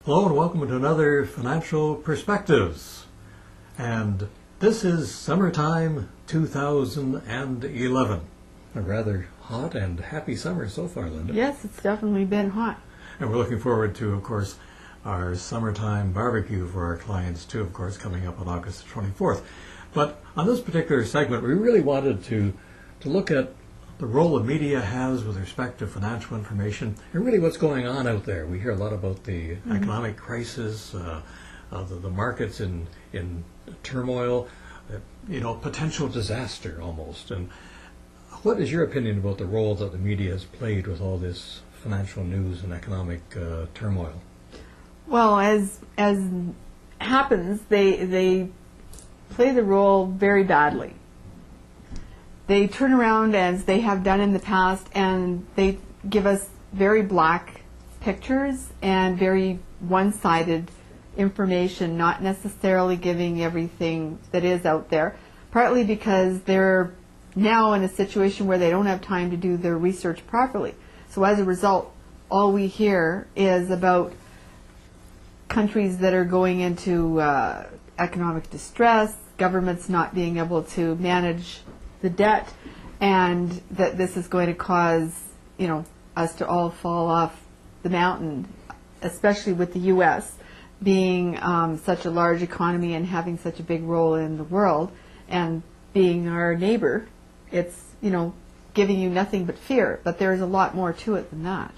Hello and welcome to another Financial Perspectives. And this is summertime 2011. A rather hot and happy summer so far, Linda. Yes, it's definitely been hot. And we're looking forward to, of course, our summertime barbecue for our clients too, of course, coming up on August 24th. But on this particular segment, we really wanted to look at the role the media has with respect to financial information and really what's going on out there. We hear a lot about the economic crisis, the markets in turmoil, potential disaster almost. And what is your opinion about the role that the media has played with all this financial news and economic turmoil? Well, as happens, they play the role very badly. They turn around, as they have done in the past, and they give us very black pictures and very one-sided information, not necessarily giving everything that is out there, partly because they're now in a situation where they don't have time to do their research properly. So as a result, all we hear is about countries that are going into economic distress, governments not being able to manage the debt, and that this is going to cause, us to all fall off the mountain, especially with the U.S. being such a large economy and having such a big role in the world, and being our neighbor. It's, giving you nothing but fear, but there's a lot more to it than that.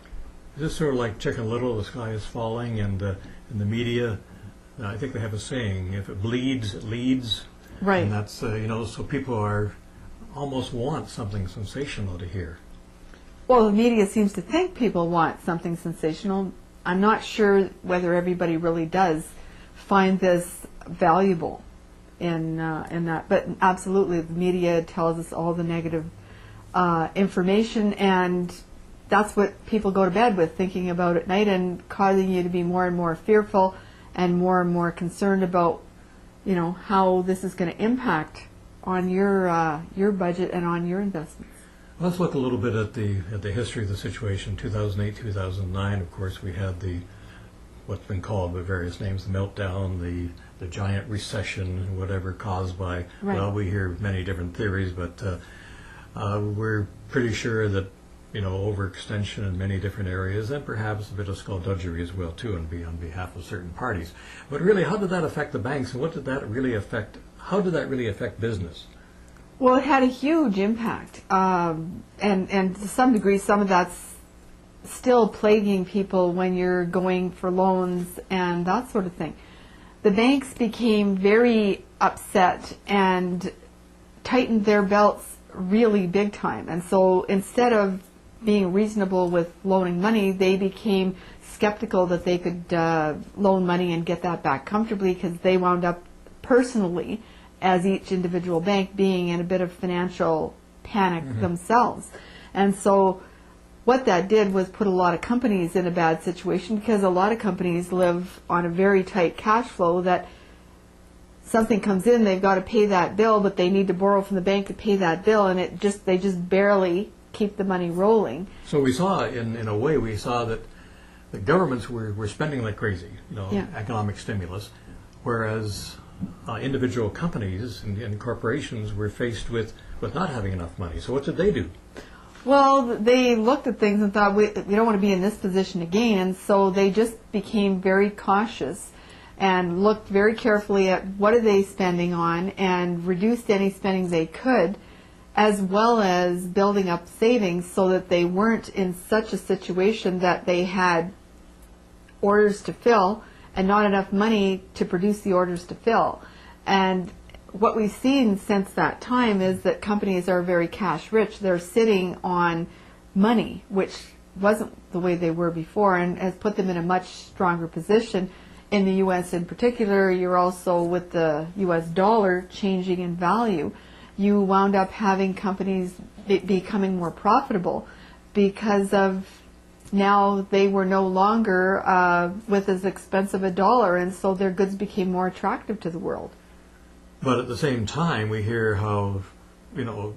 Is this sort of like Chicken Little, the sky is falling, and in the media, I think they have a saying, if it bleeds, it leads. Right. And that's, so people almost want something sensational to hear. Well, the media seems to think people want something sensational. I'm not sure whether everybody really does find this valuable in that, but absolutely, the media tells us all the negative information, and that's what people go to bed with, thinking about at night, and causing you to be more and more fearful and more concerned about, how this is going to impact on your budget and on your investments. Let's look a little bit at the history of the situation. 2008, 2009, of course, we had what's been called by various names, the meltdown, the giant recession, whatever, caused by, Right. Well, we hear many different theories, but we're pretty sure that, overextension in many different areas, and perhaps a bit of skullduggery as well, too, on behalf of certain parties. But really, how did that affect the banks, and how did that really affect business? Well, it had a huge impact, and to some degree, some of that's still plaguing people when you're going for loans and that sort of thing. The banks became very upset and tightened their belts really big time, and so instead of being reasonable with loaning money, they became skeptical that they could loan money and get that back comfortably, because they wound up personally, as each individual bank, being in a bit of financial panic themselves. And so what that did was put a lot of companies in a bad situation, because a lot of companies live on a very tight cash flow, that something comes in, they've got to pay that bill, but they need to borrow from the bank to pay that bill, and they just barely keep the money rolling. So we saw, in a way, that the governments were spending like crazy, economic stimulus, whereas individual companies and corporations were faced with not having enough money. So what did they do? Well, they looked at things and thought, we don't want to be in this position again, and so they just became very cautious and looked very carefully at what are they spending on, and reduced any spending they could, as well as building up savings, so that they weren't in such a situation that they had orders to fill and not enough money to produce the orders to fill. And what we've seen since that time is that companies are very cash rich. They're sitting on money, which wasn't the way they were before, and has put them in a much stronger position. In the U.S. in particular, you're also, with the U.S. dollar changing in value, you wound up having companies becoming more profitable, because of now they were no longer with as expensive a dollar, and so their goods became more attractive to the world. But at the same time, we hear how, the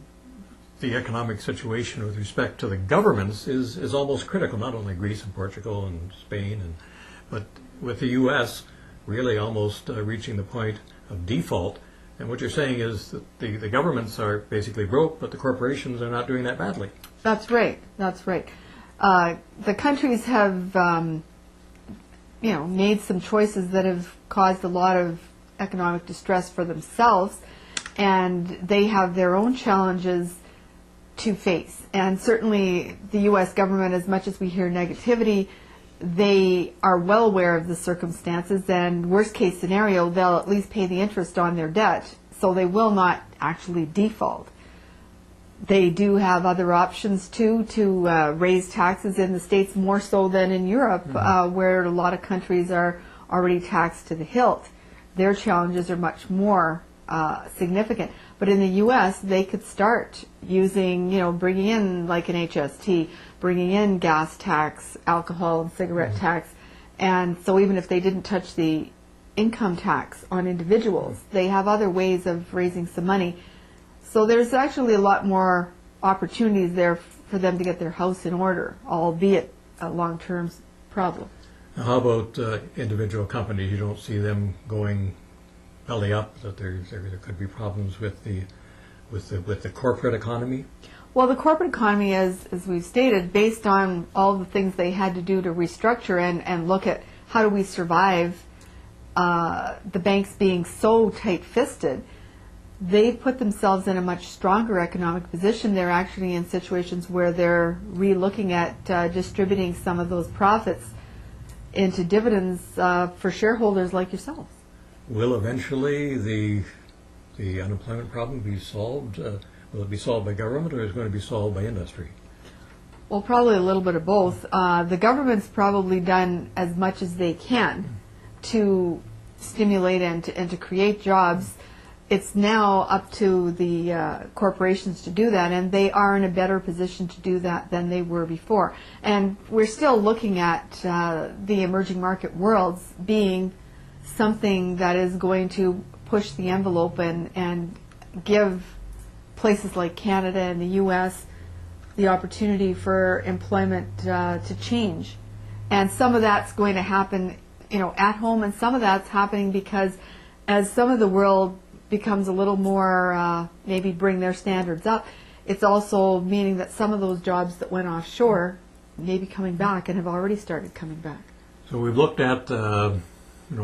economic situation with respect to the governments is almost critical, not only Greece and Portugal and Spain, but with the U.S. really almost reaching the point of default. And what you're saying is that the governments are basically broke, but the corporations are not doing that badly. That's right. That's right. The countries have, made some choices that have caused a lot of economic distress for themselves, and they have their own challenges to face. And certainly the U.S. government, as much as we hear negativity, they are well aware of the circumstances, and worst case scenario, they'll at least pay the interest on their debt, so they will not actually default. They do have other options too to raise taxes in the States more so than in Europe, where a lot of countries are already taxed to the hilt. Their challenges are much more significant. But in the U.S., they could start using, bringing in like an HST, bringing in gas tax, alcohol and cigarette tax. And so even if they didn't touch the income tax on individuals, they have other ways of raising some money. So there's actually a lot more opportunities there for them to get their house in order, albeit a long-term problem. Now, how about individual companies? You don't see them going belly up, that there could be problems with the corporate economy? Well, the corporate economy, as we've stated, based on all the things they had to do to restructure and look at how do we survive the banks being so tight-fisted, they've put themselves in a much stronger economic position. They're actually in situations where they're re-looking at distributing some of those profits into dividends for shareholders like yourselves. Will eventually the unemployment problem be solved? Will it be solved by government, or is it going to be solved by industry? Well, probably a little bit of both. The government's probably done as much as they can to stimulate and to create jobs. It's now up to the corporations to do that, and they are in a better position to do that than they were before. And we're still looking at the emerging market worlds being something that is going to push the envelope and give places like Canada and the U.S. the opportunity for employment to change. And some of that's going to happen, at home, and some of that's happening because as some of the world becomes a little more, maybe bring their standards up, it's also meaning that some of those jobs that went offshore may be coming back and have already started coming back. So we've looked at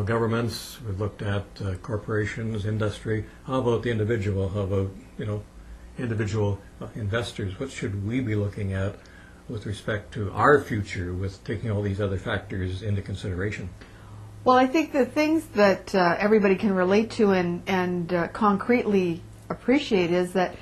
governments, we've looked at corporations, industry. How about the individual? How about individual investors? What should we be looking at with respect to our future, with taking all these other factors into consideration? Well, I think the things that everybody can relate to and concretely appreciate is that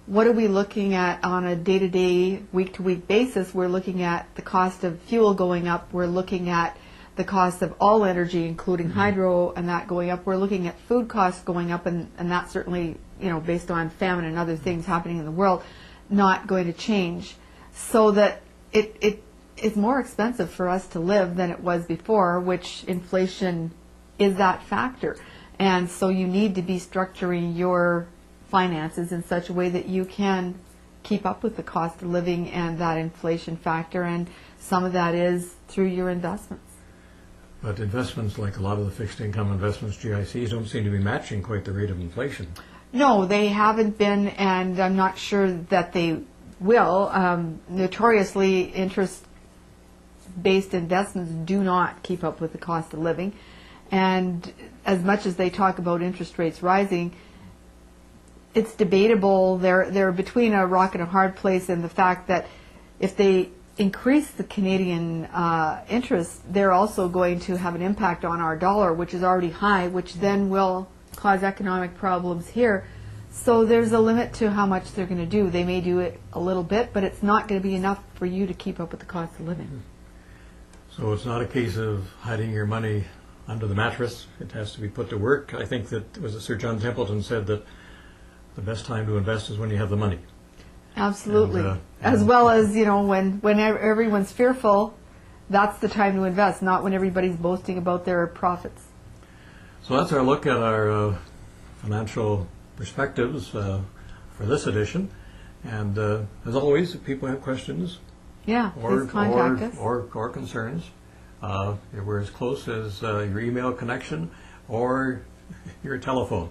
what are we looking at on a day-to-day, week-to-week basis? We're looking at the cost of fuel going up. We're looking at the cost of all energy, including hydro, and that going up. We're looking at food costs going up, and that's certainly, based on famine and other things happening in the world, not going to change. So that it is more expensive for us to live than it was before, which inflation is that factor. And so you need to be structuring your finances in such a way that you can keep up with the cost of living and that inflation factor, and some of that is through your investments. But investments, like a lot of the fixed income investments, GICs, don't seem to be matching quite the rate of inflation. No, they haven't been, and I'm not sure that they will. Notoriously, interest-based investments do not keep up with the cost of living. And as much as they talk about interest rates rising, it's debatable. They're between a rock and a hard place in the fact that if they increase the Canadian interest, they're also going to have an impact on our dollar, which is already high, which then will cause economic problems here. So there's a limit to how much they're going to do. They may do it a little bit, but it's not going to be enough for you to keep up with the cost of living. So it's not a case of hiding your money under the mattress. It has to be put to work. I think that was it Sir John Templeton said that the best time to invest is when you have the money. Absolutely. And, as well as, when everyone's fearful, that's the time to invest, not when everybody's boasting about their profits. So that's our look at our financial perspectives for this edition. And as always, if people have questions Yeah, please contact us. or concerns, We're as close as your email connection or your telephone.